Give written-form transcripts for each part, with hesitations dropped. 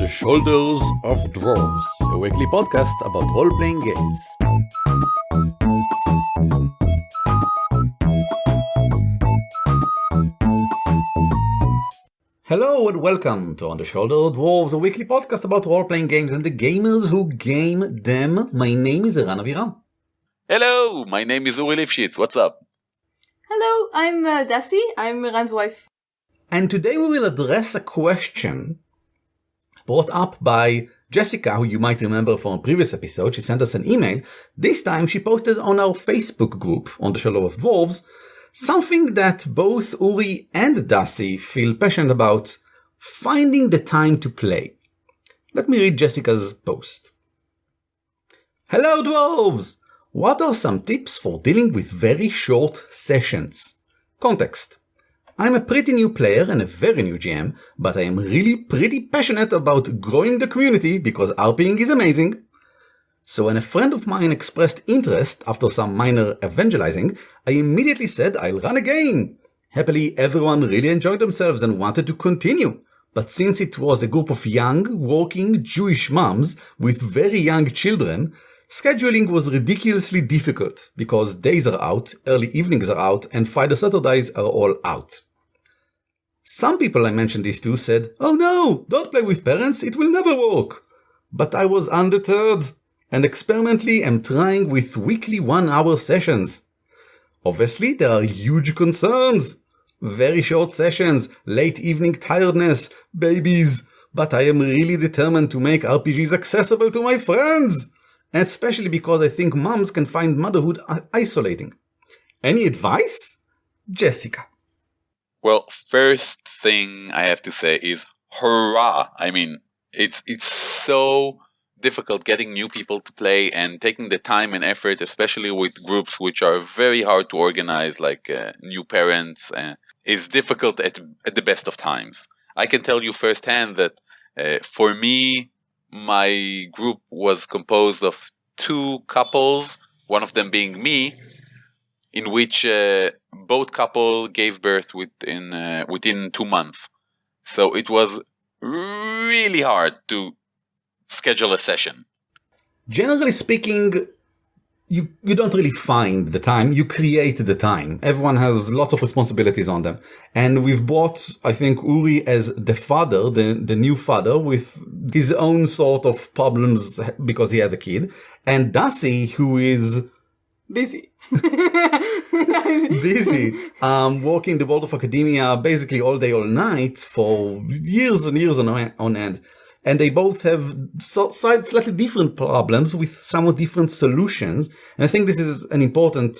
Shoulders of Dwarves, a weekly podcast about role-playing games. Hello and welcome to On the Shoulder of Dwarves, a weekly podcast about role-playing games and the gamers who game them. My name is Eran Aviram. Hello, my name is Uri Lifshitz. What's up? Hello, I'm Dasi. I'm Eran's wife. And today we will address a question brought up by Jessica, who you might remember from a previous episode. She sent us an email. This time she posted on our Facebook group, On the Shoulder of Dwarves, something that both Uri and Dasi feel passionate about: finding the time to play. Let me read Jessica's post. Hello Dwarves! What are some tips for dealing with very short sessions? Context. I'm a pretty new player and a very new GM, but I am really pretty passionate about growing the community because RPing is amazing. So when a friend of mine expressed interest after some minor evangelizing, I immediately said I'll run a game. Happily, everyone really enjoyed themselves and wanted to continue. But since it was a group of young, working Jewish moms with very young children, scheduling was ridiculously difficult because days are out, early evenings are out, and Friday Saturdays are all out. Some people I mentioned this to said, "Oh no, don't play with parents, it will never work." But I was undeterred and experimentally am trying with weekly 1-hour sessions. Obviously, there are huge concerns. Very short sessions, late evening tiredness, babies. But I am really determined to make RPGs accessible to my friends, especially because I think moms can find motherhood isolating. Any advice? Jessica. Well, first thing I have to say is hurrah! I mean, it's so difficult getting new people to play and taking the time and effort, especially with groups which are very hard to organize, like new parents, is difficult at the best of times. I can tell you firsthand that for me, my group was composed of 2 couples, one of them being me, in which both couple gave birth within 2 months. So it was really hard to schedule a session. Generally speaking, you don't really find the time, you create the time. Everyone has lots of responsibilities on them. And we've brought, I think, Uri as the father, the new father, with his own sort of problems because he had a kid. And Dasi, who is Busy. busy, working the world of academia basically all day, all night for years and years on end. And they both have slightly different problems with somewhat different solutions. And I think this is an important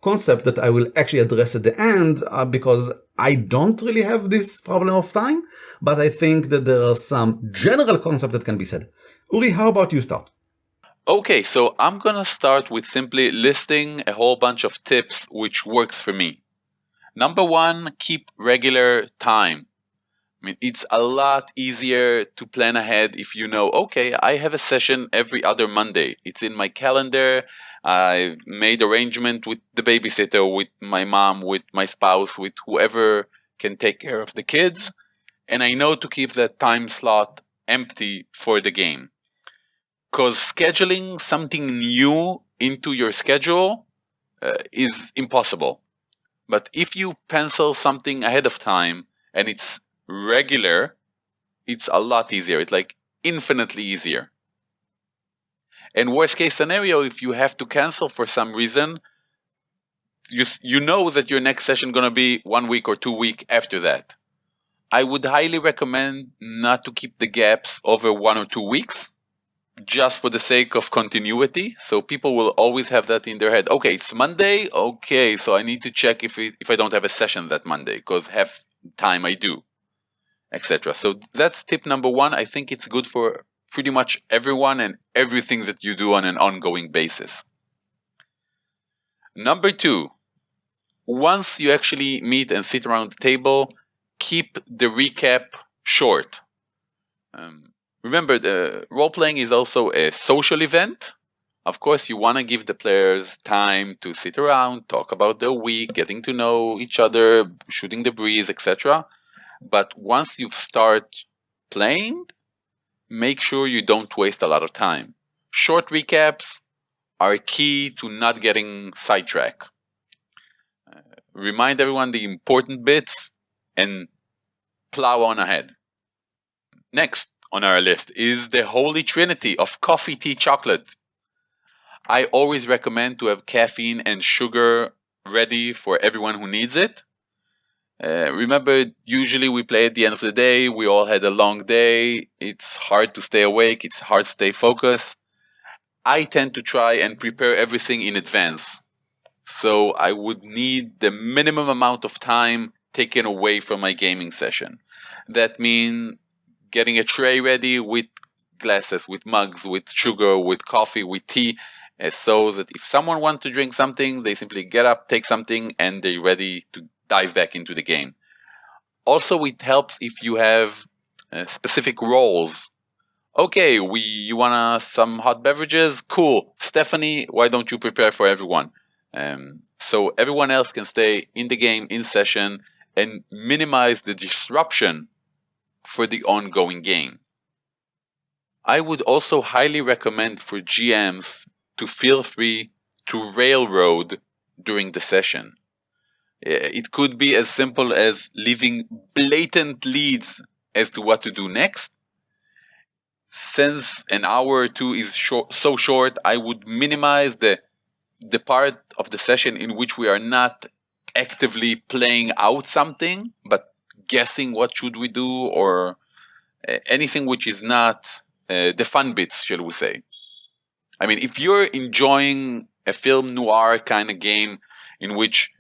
concept that I will actually address at the end because I don't really have this problem of time, but I think that there are some general concepts that can be said. Uri, how about you start? Okay, so I'm gonna start with simply listing a whole bunch of tips which works for me. Number 1, keep regular time. I mean, it's a lot easier to plan ahead if you know, okay, I have a session every other Monday. It's in my calendar. I made arrangement with the babysitter, with my mom, with my spouse, with whoever can take care of the kids. And I know to keep that time slot empty for the game. Because scheduling something new into your schedule is impossible. But if you pencil something ahead of time and it's regular, it's a lot easier. It's like infinitely easier. And worst case scenario, if you have to cancel for some reason, you know that your next session is going to be 1 week or 2 weeks after that. I would highly recommend not to keep the gaps over 1 or 2 weeks, just for the sake of continuity. So people will always have that in their head. Okay, it's Monday. Okay, so I need to check if I don't have a session that Monday, because half time I do, etc. So that's tip number 1. I think it's good for pretty much everyone and everything that you do on an ongoing basis. Number 2, once you actually meet and sit around the table, keep the recap short. Remember, the role-playing is also a social event. Of course, you want to give the players time to sit around, talk about their week, getting to know each other, shooting the breeze, etc. But once you start playing, make sure you don't waste a lot of time. Short recaps are key to not getting sidetracked. Remind everyone the important bits and plow on ahead. Next on our list is the holy trinity of coffee, tea, chocolate. I always recommend to have caffeine and sugar ready for everyone who needs it. Remember, usually we play at the end of the day. We all had a long day. It's hard to stay awake. It's hard to stay focused. I tend to try and prepare everything in advance. So I would need the minimum amount of time taken away from my gaming session. That means getting a tray ready with glasses, with mugs, with sugar, with coffee, with tea, so that if someone wants to drink something, they simply get up, take something, and they're ready to dive back into the game. Also, it helps if you have specific roles. Okay, you want some hot beverages? Cool. Stephanie, why don't you prepare for everyone? So everyone else can stay in the game, in session, and minimize the disruption for the ongoing game. I would also highly recommend for GMs to feel free to railroad during the session. It could be as simple as leaving blatant leads as to what to do next. Since an hour or two is so short, I would minimize the part of the session in which we are not actively playing out something, but guessing what should we do, or anything which is not the fun bits, shall we say. I mean, if you're enjoying a film noir kind of game in which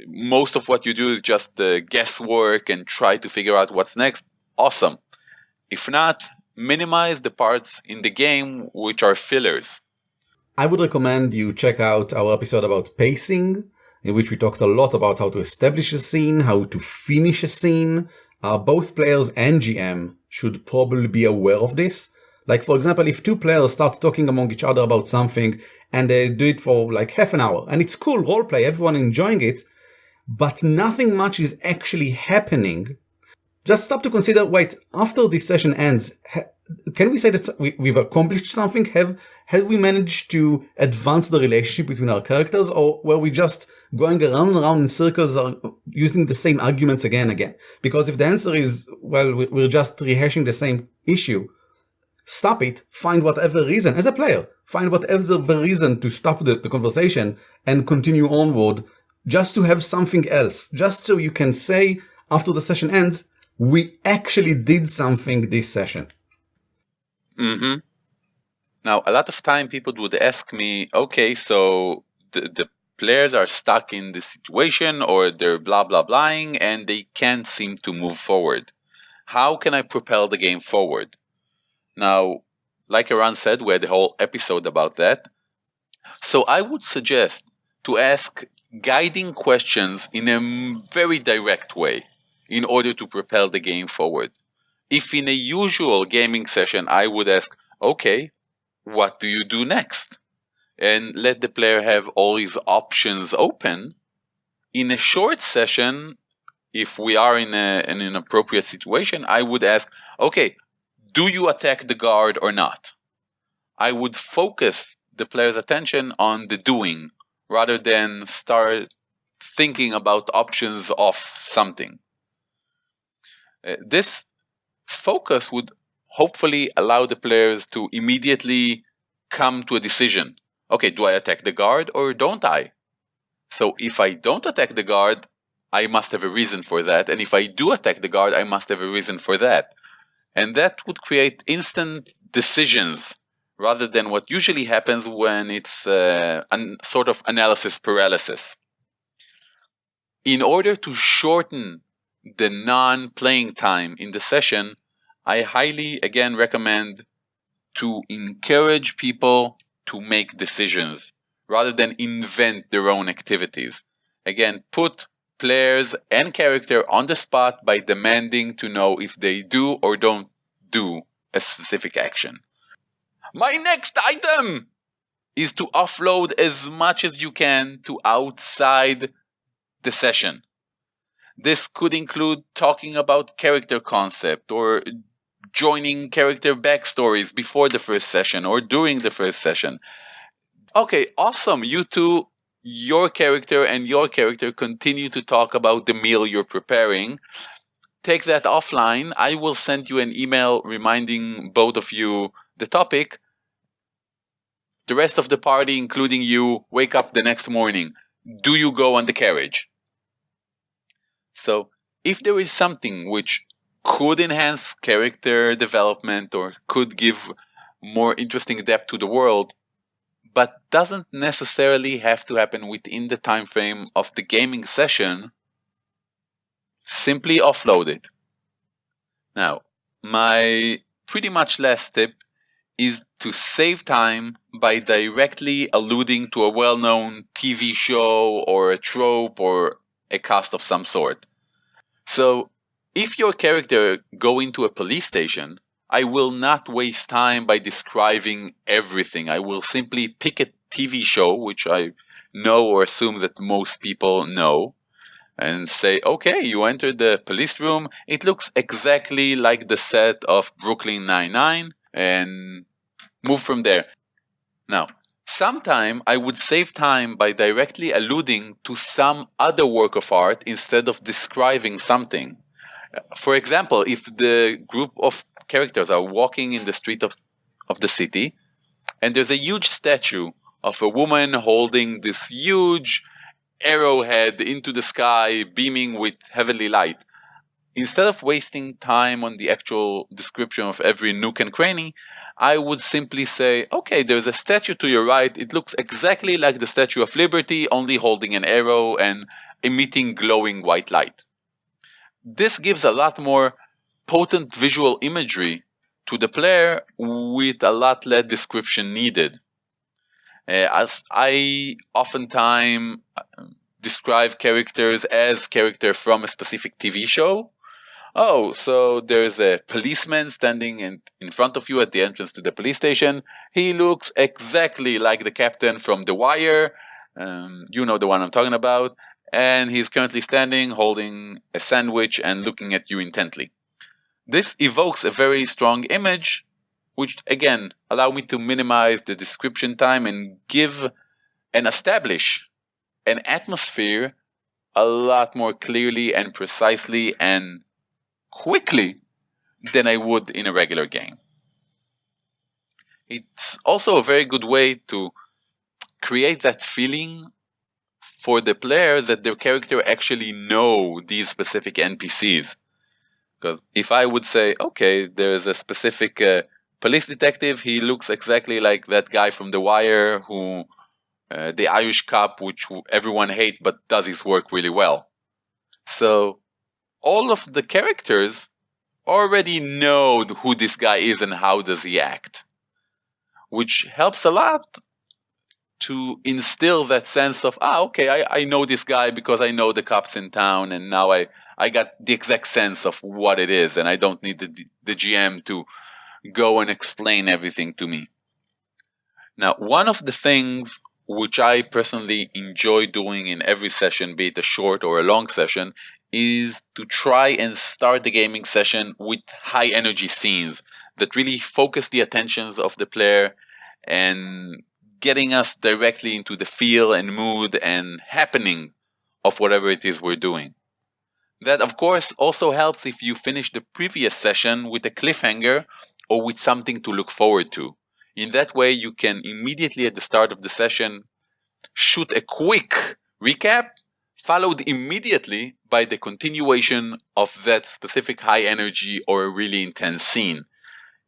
most of what you do is just guesswork and try to figure out what's next, awesome. If not, minimize the parts in the game which are fillers. I would recommend you check out our episode about pacing, in which we talked a lot about how to establish a scene, how to finish a scene. Both players and GM should probably be aware of this. Like, for example, if two players start talking among each other about something and they do it for like half an hour, and it's cool roleplay, everyone enjoying it, but nothing much is actually happening, just stop to consider, wait, after this session ends, can we say that we've accomplished something? Have we managed to advance the relationship between our characters, or were we just going around and around in circles, using the same arguments again and again? Because if the answer is, well, we're just rehashing the same issue, stop it, find whatever reason, as a player, find whatever reason to stop the conversation and continue onward, just to have something else, just so you can say after the session ends, we actually did something this session. Mm-hmm. Now, a lot of time people would ask me, okay, so the players are stuck in this situation, or they're blah, blah, blahing, and they can't seem to move forward. How can I propel the game forward? Now, like Eran said, we had a whole episode about that. So I would suggest to ask guiding questions in a very direct way in order to propel the game forward. If in a usual gaming session, I would ask, okay, what do you do next? And let the player have all his options open. In a short session, if we are in an appropriate situation, I would ask, okay, do you attack the guard or not? I would focus the player's attention on the doing rather than start thinking about options of something. This focus would hopefully allow the players to immediately come to a decision. Okay, do I attack the guard or don't I? So if I don't attack the guard, I must have a reason for that. And if I do attack the guard, I must have a reason for that. And that would create instant decisions rather than what usually happens when it's a sort of analysis paralysis. In order to shorten the non-playing time in the session, I highly, again, recommend to encourage people to make decisions rather than invent their own activities. Again, put players and character on the spot by demanding to know if they do or don't do a specific action. My next item is to offload as much as you can to outside the session. This could include talking about character concept or joining character backstories before the first session or during the first session. Okay, awesome. You two, your character and your character continue to talk about the meal you're preparing. Take that offline. I will send you an email reminding both of you the topic. The rest of the party, including you, wake up the next morning. Do you go on the carriage? So, if there is something which could enhance character development or could give more interesting depth to the world, but doesn't necessarily have to happen within the time frame of the gaming session, simply offload it. Now, my pretty much last tip is to save time by directly alluding to a well-known TV show or a trope or a cast of some sort. So, if your character go into a police station, I will not waste time by describing everything. I will simply pick a TV show, which I know or assume that most people know, and say, okay, you entered the police room. It looks exactly like the set of Brooklyn Nine-Nine, and move from there. Now, sometime I would save time by directly alluding to some other work of art instead of describing something. For example, if the group of characters are walking in the street of the city, and there's a huge statue of a woman holding this huge arrowhead into the sky, beaming with heavenly light. Instead of wasting time on the actual description of every nook and cranny, I would simply say, okay, there's a statue to your right. It looks exactly like the Statue of Liberty, only holding an arrow and emitting glowing white light. This gives a lot more potent visual imagery to the player with a lot less description needed. As I oftentimes describe characters as characters from a specific TV show. Oh, so there's a policeman standing in front of you at the entrance to the police station. He looks exactly like the captain from The Wire. You know the one I'm talking about. And he's currently standing, holding a sandwich and looking at you intently. This evokes a very strong image, which again allow me to minimize the description time and give and establish an atmosphere a lot more clearly and precisely and quickly than I would in a regular game. It's also a very good way to create that feeling for the player that their character actually know these specific NPCs. Because if I would say, okay, there's a specific police detective, he looks exactly like that guy from The Wire, who the Irish cop, which everyone hates but does his work really well. So all of the characters already know who this guy is and how does he act, which helps a lot to instill that sense of, okay, I know this guy because I know the cops in town, and now I got the exact sense of what it is, and I don't need the GM to go and explain everything to me. Now, one of the things which I personally enjoy doing in every session, be it a short or a long session, is to try and start the gaming session with high energy scenes that really focus the attentions of the player and getting us directly into the feel and mood and happening of whatever it is we're doing. That, of course, also helps if you finish the previous session with a cliffhanger or with something to look forward to. In that way, you can immediately at the start of the session shoot a quick recap, followed immediately by the continuation of that specific high energy or really intense scene.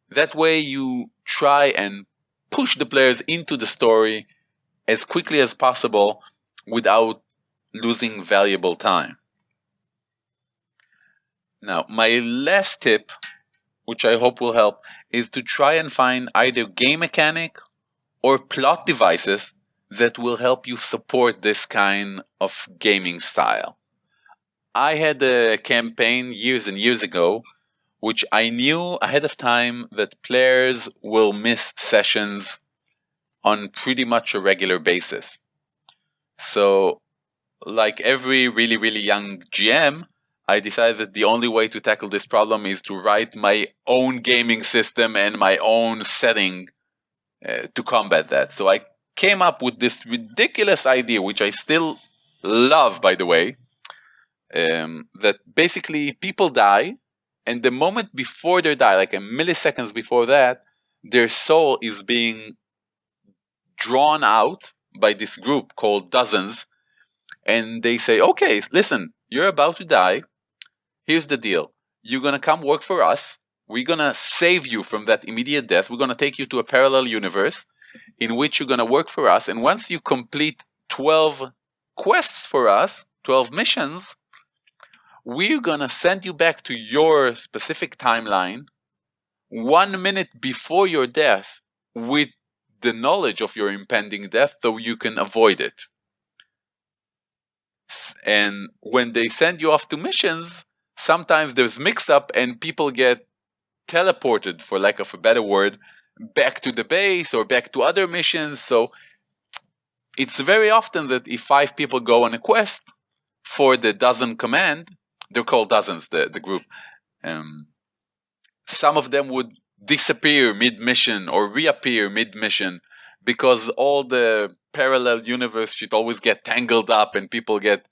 That way, you try and push the players into the story as quickly as possible without losing valuable time. Now, my last tip, which I hope will help, is to try and find either game mechanic or plot devices that will help you support this kind of gaming style. I had a campaign years and years ago, which I knew ahead of time that players will miss sessions on pretty much a regular basis. So, like every really, really young GM, I decided that the only way to tackle this problem is to write my own gaming system and my own setting to combat that. So I came up with this ridiculous idea, which I still love, by the way, that basically people die, and the moment before they die, like a milliseconds before that, their soul is being drawn out by this group called Dozens, and they say, okay, listen, you're about to die. Here's the deal. You're going to come work for us. We're going to save you from that immediate death. We're going to take you to a parallel universe in which you're going to work for us. And once you complete 12 quests for us, 12 missions, we're going to send you back to your specific timeline 1 minute before your death with the knowledge of your impending death, so you can avoid it. And when they send you off to missions, sometimes there's mix-up and people get teleported, for lack of a better word, back to the base or back to other missions. So it's very often that if 5 people go on a quest for the dozen command, they're called Dozens, the group, some of them would disappear mid-mission or reappear mid-mission because all the parallel universe should always get tangled up and people get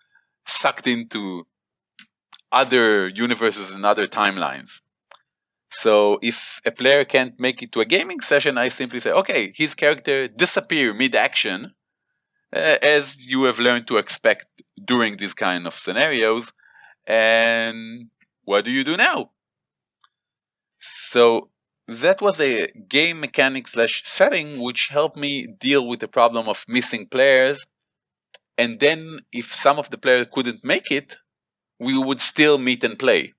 sucked into other universes and other timelines. So if a player can't make it to a gaming session, I simply say, okay, his character disappear mid-action, as you have learned to expect during these kind of scenarios, and what do you do now? So that was a game mechanic / setting which helped me deal with the problem of missing players. And then if some of the players couldn't make it, we would still meet and play.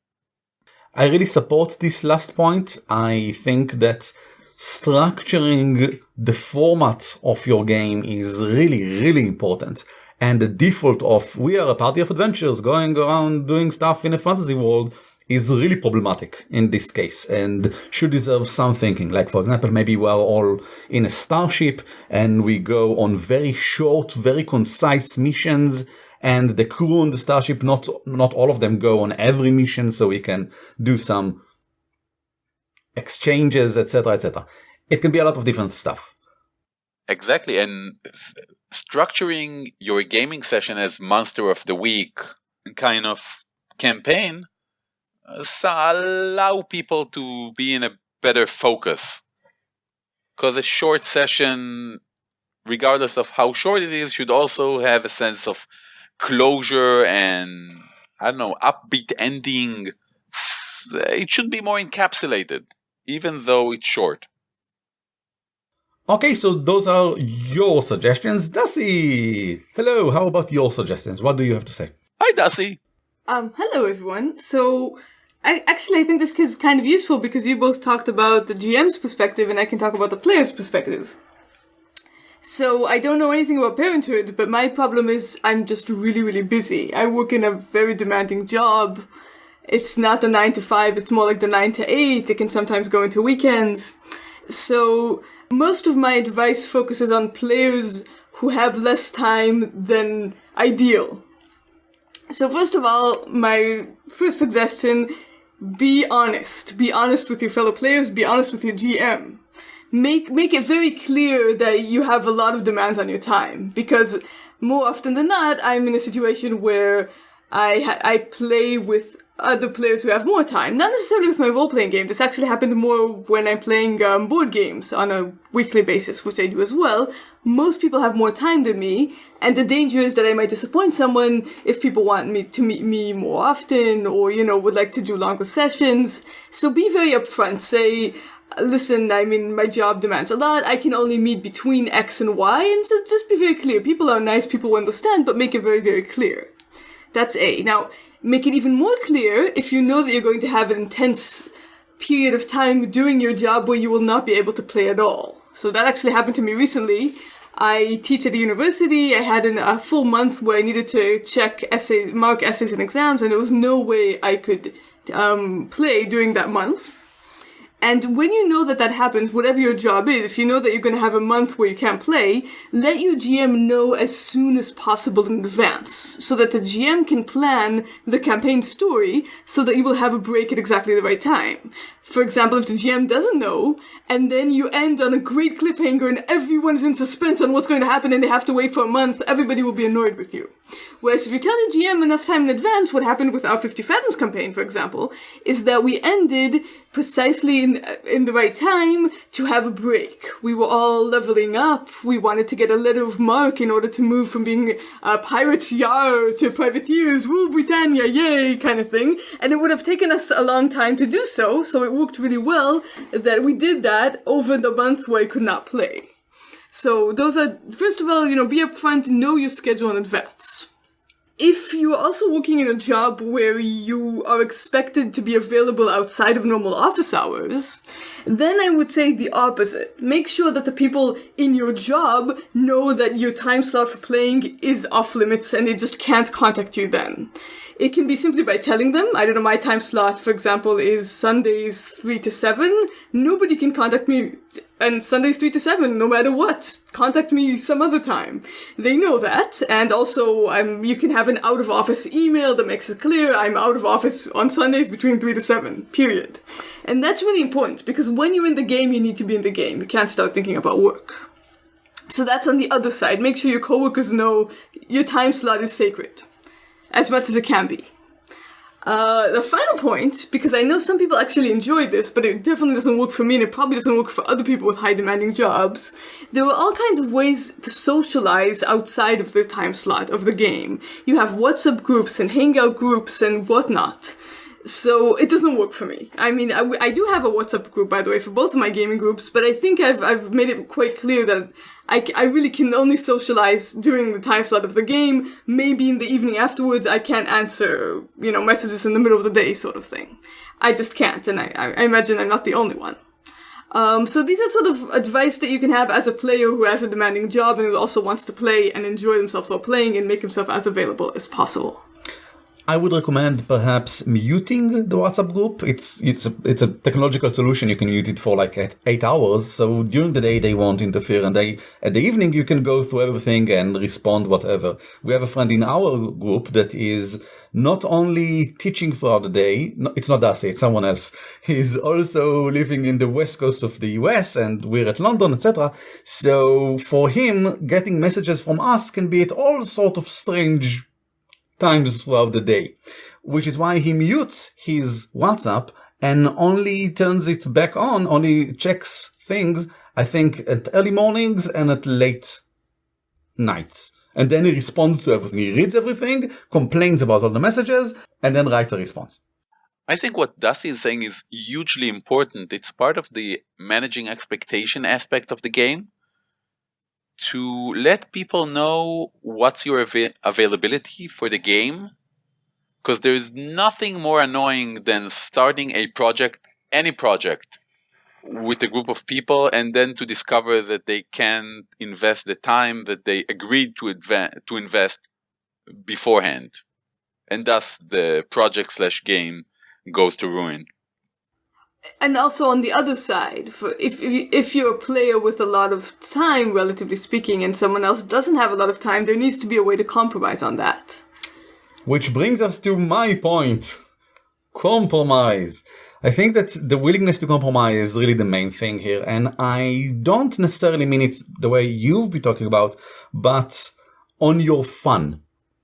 I really support this last point. I think that structuring the format of your game is really, really important. And the default of we are a party of adventurers going around doing stuff in a fantasy world is really problematic in this case and should deserve some thinking. Like, for example, maybe we're all in a starship and we go on very short, very concise missions, and the crew on the starship, not all of them go on every mission, so we can do some exchanges, etc., etc. It can be a lot of different stuff. Exactly, and structuring your gaming session as Monster of the Week kind of campaign allow people to be in a better focus. Because a short session, regardless of how short it is, should also have a sense of closure and, I don't know, upbeat ending. It should be more encapsulated, even though it's short. Okay, so those are your suggestions. Dasi! Hello, how about your suggestions? What do you have to say? Hi, Dasi! Hello everyone. So, I think this is kind of useful because you both talked about the GM's perspective and I can talk about the player's perspective. So, I don't know anything about parenthood, but my problem is I'm just really, really busy. I work in a very demanding job. It's not the 9 to 5, it's more like the 9 to 8. It can sometimes go into weekends. So, most of my advice focuses on players who have less time than ideal. So first of all, my first suggestion, be honest. Be honest with your fellow players, be honest with your GM. Make it very clear that you have a lot of demands on your time, because more often than not, I'm in a situation where I play with other players who have more time. Not necessarily with my role-playing game. This actually happened more when I'm playing board games on a weekly basis, which I do as well. Most people have more time than me, and the danger is that I might disappoint someone if people want me to meet me more often or, would like to do longer sessions. So be very upfront. Say, listen, my job demands a lot. I can only meet between X and Y, and so just be very clear. People are nice, people will understand, but make it very, very clear. That's A. Now, make it even more clear if you know that you're going to have an intense period of time doing your job where you will not be able to play at all. So that actually happened to me recently. I teach at a university. I had a full month where I needed to mark essays and exams, and there was no way I could play during that month. And when you know that that happens, whatever your job is, if you know that you're going to have a month where you can't play, let your GM know as soon as possible in advance, so that the GM can plan the campaign story so that you will have a break at exactly the right time. For example, if the GM doesn't know, and then you end on a great cliffhanger and everyone is in suspense on what's going to happen and they have to wait for a month, everybody will be annoyed with you. Whereas if you tell the GM enough time in advance, what happened with our 50 Fathoms campaign, for example, is that we ended precisely in the right time to have a break. We were all leveling up. We wanted to get a letter of marque in order to move from being pirates, yar, to privateers, rule Britannia, yay, kind of thing. And it would have taken us a long time to do so it worked really well that we did that over the month where I could not play. So those are, first of all, be upfront, know your schedule in advance. If you're also working in a job where you are expected to be available outside of normal office hours, then I would say the opposite. Make sure that the people in your job know that your time slot for playing is off limits and they just can't contact you then. It can be simply by telling them, I don't know, my time slot, for example, is Sundays 3 to 7. Nobody can contact me on Sundays 3 to 7, no matter what. Contact me some other time. They know that, and also you can have an out-of-office email that makes it clear I'm out of office on Sundays between 3 to 7, period. And that's really important, because when you're in the game, you need to be in the game. You can't start thinking about work. So that's on the other side. Make sure your coworkers know your time slot is sacred. As much as it can be. The final point, because I know some people actually enjoy this, but it definitely doesn't work for me, and it probably doesn't work for other people with high demanding jobs. There are all kinds of ways to socialize outside of the time slot of the game. You have WhatsApp groups and Hangout groups and whatnot. So it doesn't work for me. I mean, I do have a WhatsApp group, by the way, for both of my gaming groups, but I think I've made it quite clear that I really can only socialize during the time slot of the game. Maybe in the evening afterwards, I can't answer, messages in the middle of the day sort of thing. I just can't, and I imagine I'm not the only one. So these are sort of advice that you can have as a player who has a demanding job and who also wants to play and enjoy themselves while playing and make himself as available as possible. I would recommend perhaps muting the WhatsApp group. It's a technological solution. You can mute it for like 8 hours. So during the day, they won't interfere. And at the evening, you can go through everything and respond whatever. We have a friend in our group that is not only teaching throughout the day. No, it's not Darcy, it's someone else. He's also living in the west coast of the US and we're at London, etc. So for him, getting messages from us can be at all sort of strange times throughout the day, which is why he mutes his WhatsApp and only turns it back on, only checks things, I think, at early mornings and at late nights. And then he responds to everything. He reads everything, complains about all the messages, and then writes a response. I think what Dusty is saying is hugely important. It's part of the managing expectation aspect of the game. To let people know what's your availability for the game, because there's nothing more annoying than starting a project, any project, with a group of people and then to discover that they can't invest the time that they agreed to invest beforehand, and thus the project/game goes to ruin. And also on the other side, if you're a player with a lot of time, relatively speaking, and someone else doesn't have a lot of time, there needs to be a way to compromise on that. Which brings us to my point. Compromise. I think that the willingness to compromise is really the main thing here. And I don't necessarily mean it the way you've been talking about, but on your fun.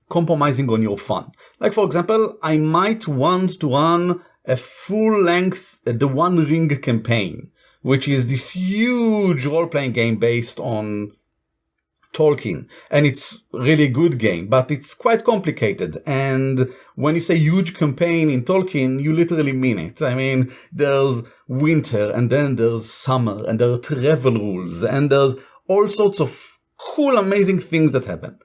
Compromising on your fun. Like, for example, I might want to run a full-length The One Ring campaign, which is this huge role-playing game based on Tolkien. And it's really a good game, but it's quite complicated. And when you say huge campaign in Tolkien, you literally mean it. I mean, there's winter, and then there's summer, and there are travel rules, and there's all sorts of cool, amazing things that happen.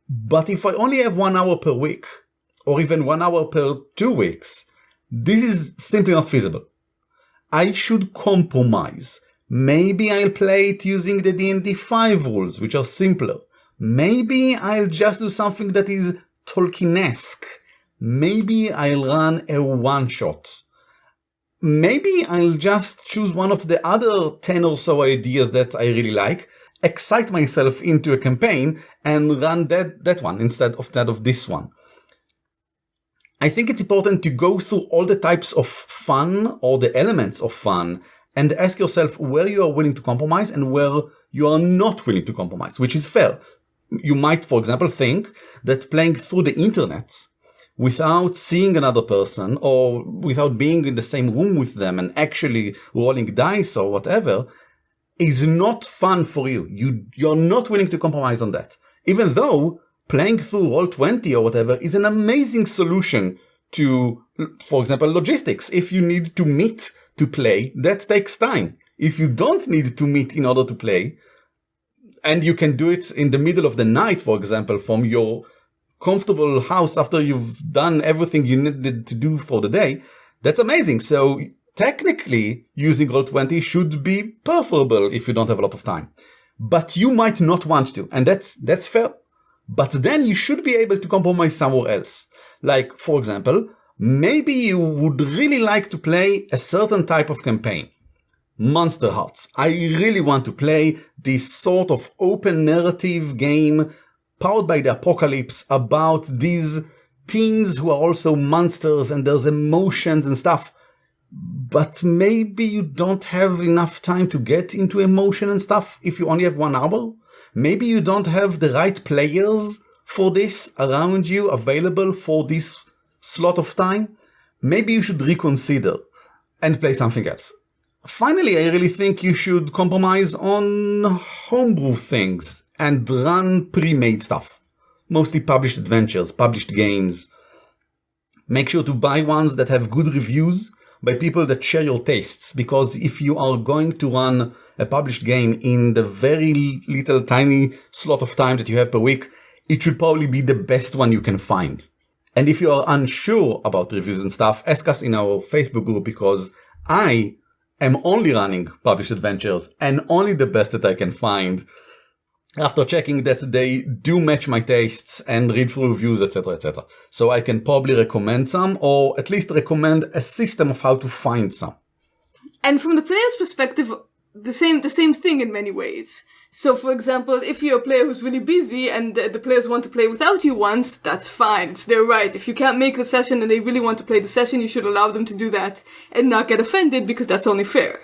But if I only have 1 hour per week, or even 1 hour per 2 weeks, this is simply not feasible. I should compromise. Maybe I'll play it using the D&D 5 rules, which are simpler. Maybe I'll just do something that is Tolkien-esque. Maybe I'll run a one-shot. maybe I'll just choose one of the other 10 or so ideas that I really like, excite myself into a campaign, and run that one instead of this one. I think it's important to go through all the types of fun or the elements of fun and ask yourself where you are willing to compromise and where you are not willing to compromise, which is fair. You might, for example, think that playing through the internet without seeing another person or without being in the same room with them and actually rolling dice or whatever is not fun for you. You're not willing to compromise on that. Even though playing through Roll20 or whatever is an amazing solution to, for example, logistics. If you need to meet to play, that takes time. If you don't need to meet in order to play, and you can do it in the middle of the night, for example, from your comfortable house after you've done everything you needed to do for the day, that's amazing. So technically, using Roll20 should be preferable if you don't have a lot of time. But you might not want to, and that's fair. But then you should be able to compromise somewhere else. Like, for example, maybe you would really like to play a certain type of campaign. Monster Hearts. I really want to play this sort of open narrative game powered by the apocalypse about these teens who are also monsters and there's emotions and stuff. But maybe you don't have enough time to get into emotion and stuff if you only have 1 hour. Maybe you don't have the right players for this around you available for this slot of time. Maybe you should reconsider and play something else. Finally, I really think you should compromise on homebrew things and run pre-made stuff. Mostly published adventures, published games. Make sure to buy ones that have good reviews by people that share your tastes, because if you are going to run a published game in the very little tiny slot of time that you have per week, it should probably be the best one you can find. And if you are unsure about reviews and stuff, ask us in our Facebook group, because I am only running published adventures and only the best that I can find after checking that they do match my tastes and read through reviews, etc., etc. So I can probably recommend some, or at least recommend a system of how to find some. And from the player's perspective, the same thing in many ways. So, for example, if you're a player who's really busy and the players want to play without you once, that's fine. It's their right. If you can't make the session and they really want to play the session, you should allow them to do that and not get offended, because that's only fair.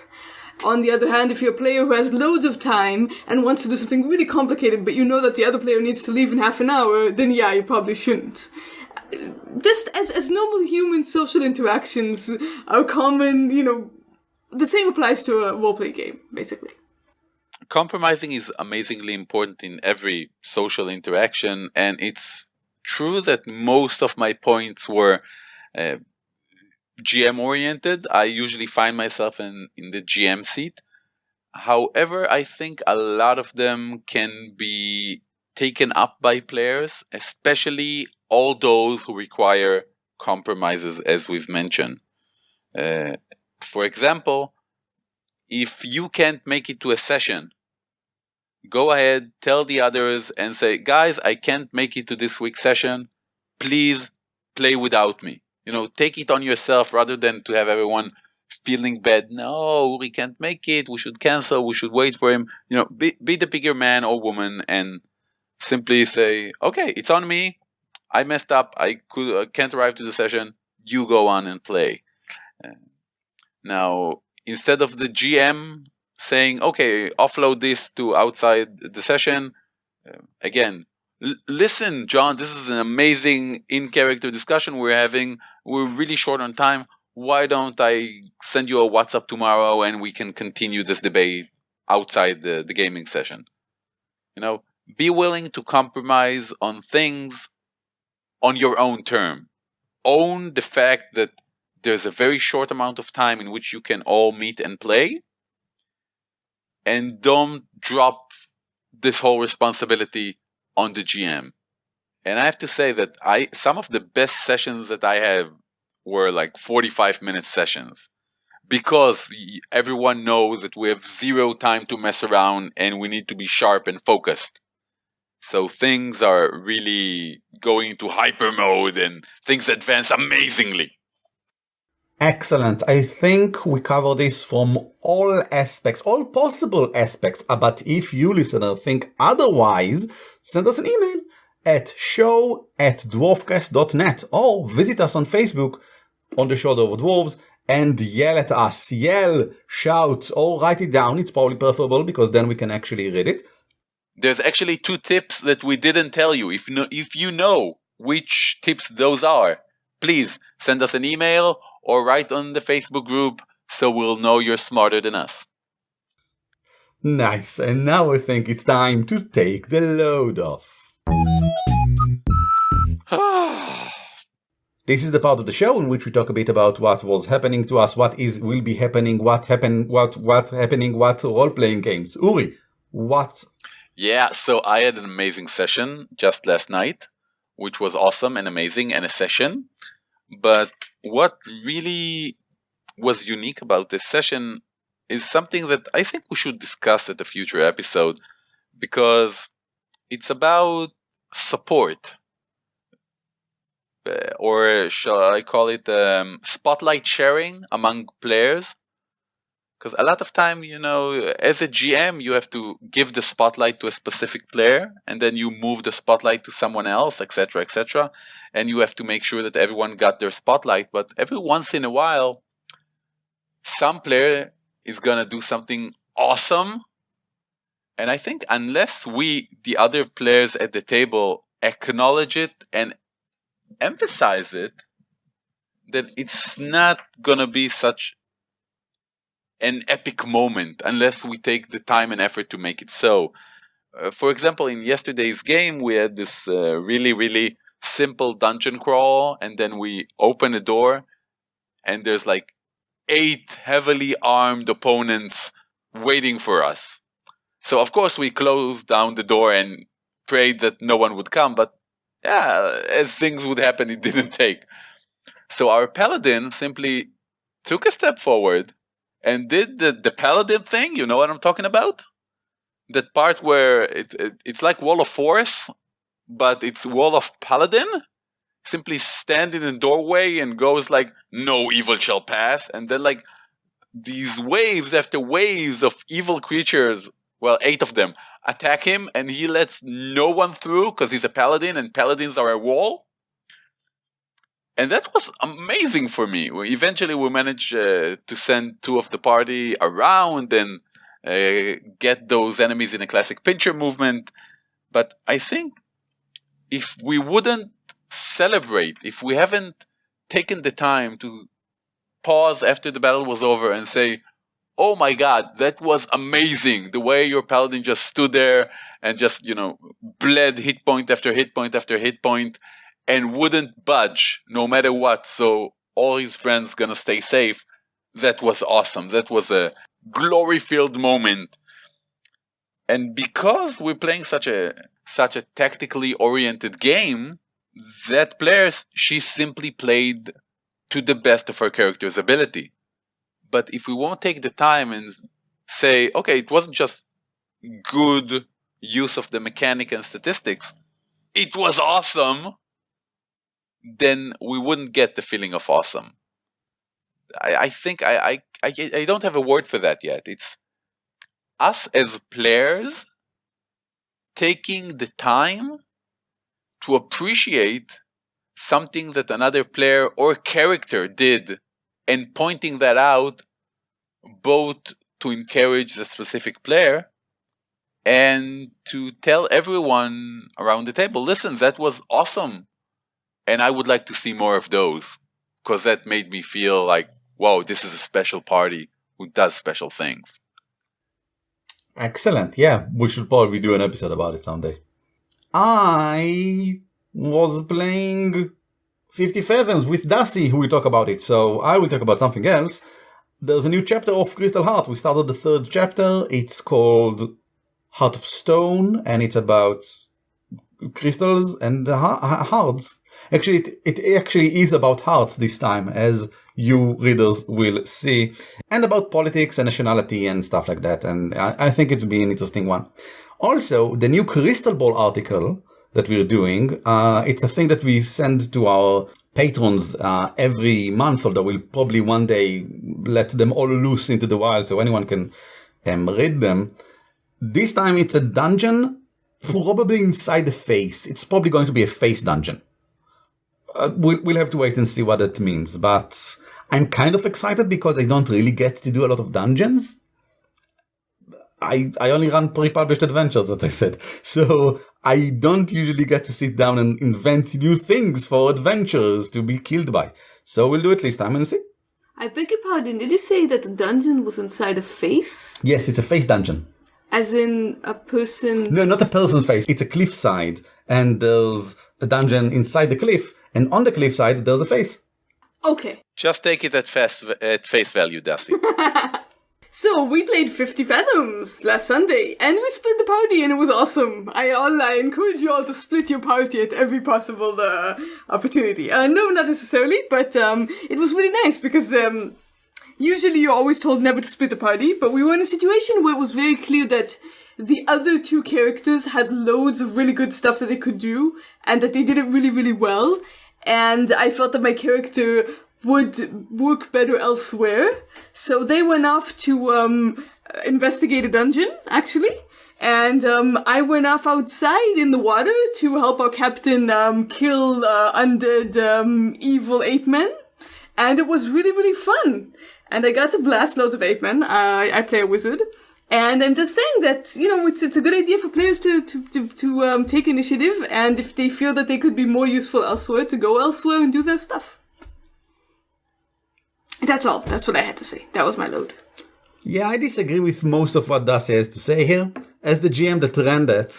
On the other hand, if you're a player who has loads of time and wants to do something really complicated, but you know that the other player needs to leave in half an hour, then yeah, you probably shouldn't. Just as normal human social interactions are common, the same applies to a roleplay game, basically. Compromising is amazingly important in every social interaction, and it's true that most of my points were GM oriented. I usually find myself in the GM seat. However, I think a lot of them can be taken up by players, especially all those who require compromises, as we've mentioned. For example, if you can't make it to a session, go ahead, tell the others and say, guys, I can't make it to this week's session. Please play without me. Take it on yourself rather than to have everyone feeling bad. No, we can't make it. We should cancel. We should wait for him. Be the bigger man or woman and simply say, okay, it's on me. I messed up. I can't arrive to the session. You go on and play. Now, instead of the GM saying, okay, offload this to outside the session, again, listen, John, this is an amazing in-character discussion we're having. We're really short on time. Why don't I send you a WhatsApp tomorrow and we can continue this debate outside the gaming session? Be willing to compromise on things on your own term. Own the fact that there's a very short amount of time in which you can all meet and play, and don't drop this whole responsibility on the GM. And I have to say that some of the best sessions that I have were like 45-minute sessions, because everyone knows that we have zero time to mess around and we need to be sharp and focused. So things are really going into hyper mode and things advance amazingly. Excellent. I think we cover this from all aspects, all possible aspects. But if you, listener, think otherwise, send us an email at show@dwarfcast.net or visit us on Facebook on the Shoulder of Dwarves and yell at us. Yell, shout, or write it down. It's probably preferable because then we can actually read it. There's actually 2 tips that we didn't tell you. If you know which tips those are, please send us an email or write on the Facebook group so we'll know you're smarter than us. Nice. And now I think it's time to take the load off. This is the part of the show in which we talk a bit about what was happening to us, what will be happening, what role-playing games. Uri, what? Yeah, so I had an amazing session just last night, which was awesome and amazing and a session. But what really was unique about this session is something that I think we should discuss at a future episode, because it's about support. Or shall I call it spotlight sharing among players? Because a lot of time, as a GM, you have to give the spotlight to a specific player, and then you move the spotlight to someone else, etc., etc. And you have to make sure that everyone got their spotlight. But every once in a while, some player is going to do something awesome. And I think unless we, the other players at the table, acknowledge it and emphasize it, that it's not going to be such an epic moment unless we take the time and effort to make it so. For example, in yesterday's game, we had this really, really simple dungeon crawl, and then we open a door, and there's like 8 heavily armed opponents waiting for us. So, of course, we closed down the door and prayed that no one would come, but yeah, as things would happen, it didn't take. So our paladin simply took a step forward and did the paladin thing. You know what I'm talking about? That part where it's like Wall of Force, but it's Wall of Paladin. Simply stand in the doorway and goes like, no evil shall pass. And then like these waves after waves of evil creatures, well, 8 of them, attack him, and he lets no one through because he's a paladin and paladins are a wall. And that was amazing for me. Eventually we managed to send 2 of the party around and get those enemies in a classic pincher movement. But I think if we wouldn't celebrate, if we haven't taken the time to pause after the battle was over and say, oh my God, that was amazing. The way your paladin just stood there and just, bled hit point after hit point after hit point and wouldn't budge no matter what. So all his friends gonna stay safe. That was awesome. That was a glory-filled moment. And because we're playing such a tactically oriented game, that player, she simply played to the best of her character's ability. But if we won't take the time and say, okay, it wasn't just good use of the mechanic and statistics, it was awesome, then we wouldn't get the feeling of awesome. I think I don't have a word for that yet. It's us as players taking the time to appreciate something that another player or character did and pointing that out, both to encourage the specific player and to tell everyone around the table, listen, that was awesome. And I would like to see more of those, because that made me feel like, wow, this is a special party who does special things. Excellent. Yeah, we should probably do an episode about it someday. I was playing 50 Fathoms with Dasi, who will talk about it, so I will talk about something else. There's a new chapter of Crystal Heart. We started the 3rd chapter. It's called Heart of Stone, and it's about crystals and hearts. Actually, it actually is about hearts this time, as you readers will see, and about politics and nationality and stuff like that, and I think it's been an interesting one. Also, the new Crystal Ball article that we're doing, it's a thing that we send to our patrons every month, although we'll probably one day let them all loose into the wild so anyone can read them. This time it's a dungeon, probably inside the face. It's probably going to be a face dungeon. We'll have to wait and see what that means, but I'm kind of excited because I don't really get to do a lot of dungeons. I only run pre-published adventures, as I said, so I don't usually get to sit down and invent new things for adventures to be killed by. So we'll do it this time and see. I beg your pardon, did you say that the dungeon was inside a face? Yes, it's a face dungeon. As in a person... No, not a person's face. It's a cliffside, and there's a dungeon inside the cliff, and on the cliffside there's a face. Okay. Just take it at face value, Dusty. So, we played 50 Fathoms last Sunday, and we split the party, and it was awesome. I encourage you all to split your party at every possible opportunity. No, not necessarily, but it was really nice, because usually you're always told never to split the party, but we were in a situation where it was very clear that the other two characters had loads of really good stuff that they could do, and that they did it really, really well, and I felt that my character would work better elsewhere. So they went off to investigate a dungeon, actually. And I went off outside in the water to help our captain kill undead evil ape men. And it was really, really fun. And I got to blast loads of ape men. I play a wizard. And I'm just saying that, you know, it's a good idea for players to take initiative. And if they feel that they could be more useful elsewhere, to go elsewhere and do their stuff. That's all. That's what I had to say. That was my load. Yeah, I disagree with most of what Dusty has to say here. As the GM that ran that,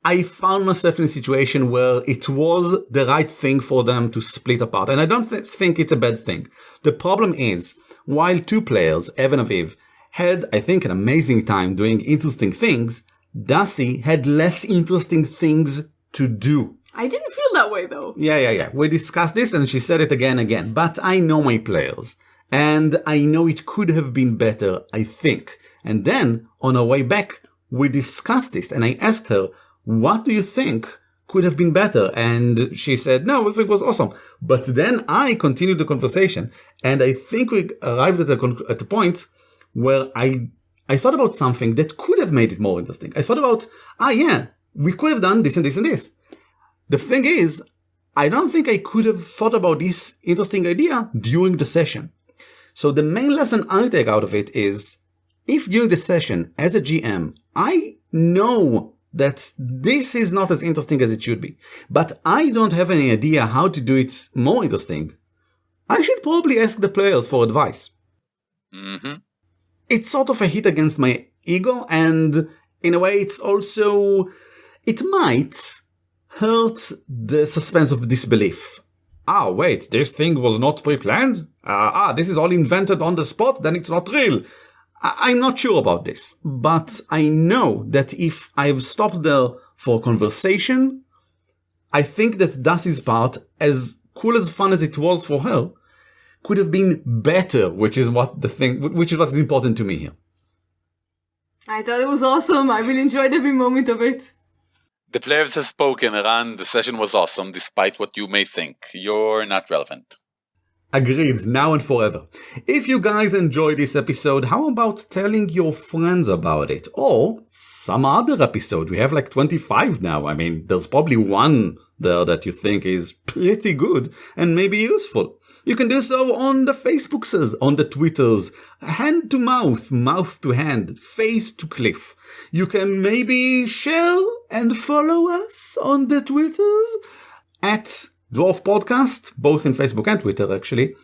I found myself in a situation where it was the right thing for them to split apart. And I don't think it's a bad thing. The problem is, while two players, Evan and Aviv, had, I think, an amazing time doing interesting things, Dusty had less interesting things to do. I didn't feel that way, though. Yeah. We discussed this, and she said it again. But I know my players, and I know it could have been better, I think. And then, on our way back, we discussed this, and I asked her, what do you think could have been better? And she said, no, I think it was awesome. But then I continued the conversation, and I think we arrived at a point where I thought about something that could have made it more interesting. I thought about, we could have done this and this and this. The thing is, I don't think I could have thought about this interesting idea during the session. So the main lesson I take out of it is, if during the session, as a GM, I know that this is not as interesting as it should be, but I don't have any idea how to do it more interesting, I should probably ask the players for advice. Mm-hmm. It's sort of a hit against my ego, and in a way it's also, it might hurt the suspense of disbelief. Wait, this thing was not pre-planned? This is all invented on the spot, then it's not real. I'm not sure about this, but I know that if I've stopped there for conversation, I think that Dusty's part, as cool as fun as it was for her, could have been better, which is what is important to me here. I thought it was awesome. I really enjoyed every moment of it. The players have spoken, Eran. The session was awesome, despite what you may think. You're not relevant. Agreed, now and forever. If you guys enjoyed this episode, how about telling your friends about it? Or some other episode. We have like 25 now. I mean, there's probably one there that you think is pretty good and maybe useful. You can do so on the Facebooks, on the Twitters, hand to mouth, mouth to hand, face to cliff. You can maybe share and follow us on the Twitters at Dwarf Podcast, both in Facebook and Twitter actually.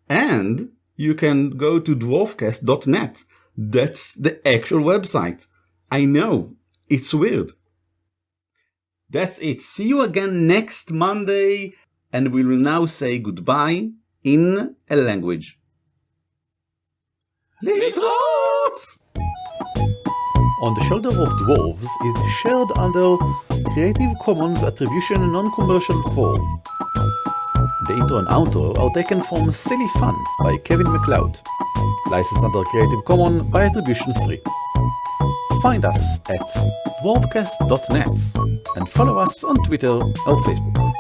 And you can go to dwarfcast.net. That's the actual website. I know, it's weird. That's it. See you again next Monday. And we will now say goodbye in a language. להתראות! On the Shoulder of Dwarves is shared under Creative Commons Attribution Non-Commercial 4. The intro and outro are taken from Silly Fun by Kevin MacLeod. Licensed under Creative Commons by Attribution 3. Find us at dwarfcast.net and follow us on Twitter or Facebook.